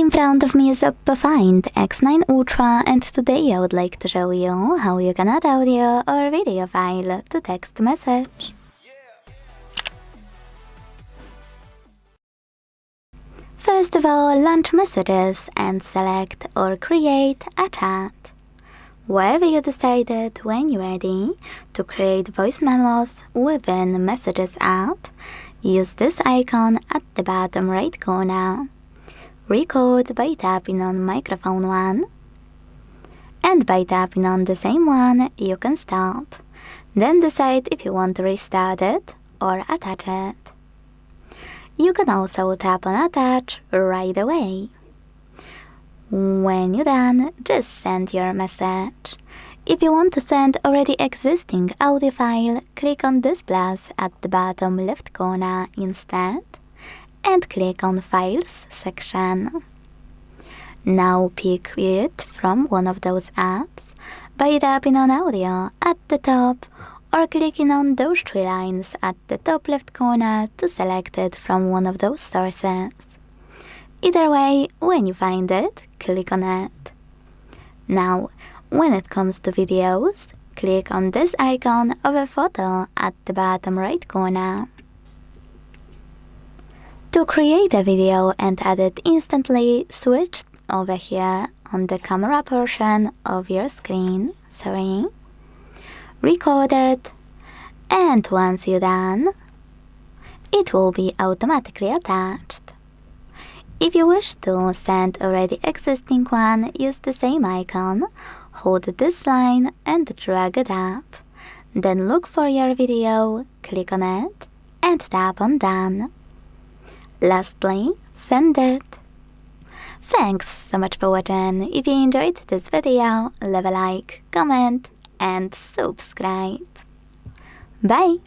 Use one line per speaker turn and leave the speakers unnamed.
In front of me is OPPO Find X9 Ultra, and today I would like to show you how you can add audio or video file to text message. First of all, launch Messages and select or create a chat. Wherever you decided when you're ready to create voice memos within Messages app, use this icon at the bottom right corner. Record by tapping on microphone 1, and by tapping on the same one you can stop. Then decide if you want to restart it or attach it. You can also tap on attach right away. When you're done, just send your message. If you want to send already existing audio file, click on this plus at the bottom left corner instead, and click on Files section. Now pick it from one of those apps by tapping on Audio at the top or clicking on those three lines at the top left corner to select it from one of those sources. Either way, when you find it, click on it. Now, when it comes to videos, click on this icon of a photo at the bottom right corner. To create a video and add it instantly, switch over here on the camera portion of your screen, record it, and once you're done, it will be automatically attached. If you wish to send already existing one, use the same icon, hold this line and drag it up. Then look for your video, click on it, and tap on Done. Lastly, send it. Thanks so much for watching. If you enjoyed this video, leave a like, comment, and subscribe. Bye!